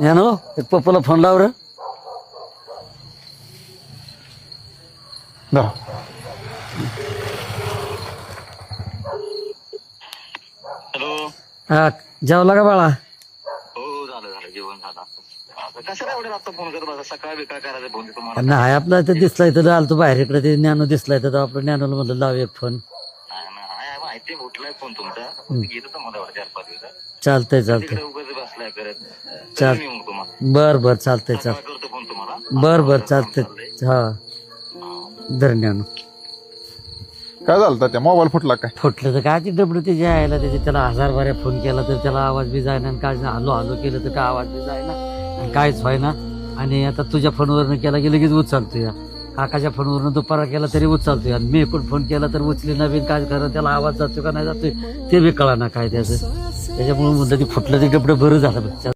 ज्ञानो एक पप्पाला फोन लाव रे. धरा. हॅलो. हा जेवला का बाळा? हो झालं झालं जेवण झालं. कशाला एवढे आता फोन करत बसा? सकाळ बिकाळ करायचं फोन तुम्हाला. नाही आपला तर दिसलाय तर आलतो बाहेर इकडे ते ज्ञानो दिसलाय तर आपलं ज्ञानोला म्हणलं लाव एक फोन. नाही माहिती उठलाय फोन तुमचा. घेत होता मला एवढ्या 4-5 दिवसात. चालतंय चालतंय. तिकडे उगाच बसलाय करत. चाल येऊ मग तुम्हाला. बर बर चालतंय सकाळ चाल करतो फोन तुम्हाला. बर बर चालतंय. हा धर ज्ञानो. काय झालं त्या मोबाईल फुटला काय? फुटलं तर काय डबडं ते यायला त्याचे त्याला 1000 बाऱ्या फोन केला तर त्याला आवाज बी जायना आणि काय हॅलो हॅलो केलं तर काय आवाज बी जायना आणि काहीच व्हायना. आणि आता तुझ्या फोनवरनं केला की लगेच उचलतो या. काकाच्या फोनवरनं दुपारा केला तरी उचलतोय आणि मी पण फोन केला तर उचली नवीन काय खरं त्याला आवाज जातो का नाही जातोय ते बी कळा ना काय त्याचं. त्याच्यामुळे म्हणलं ते फुटलं ते डबडं बरं झालं.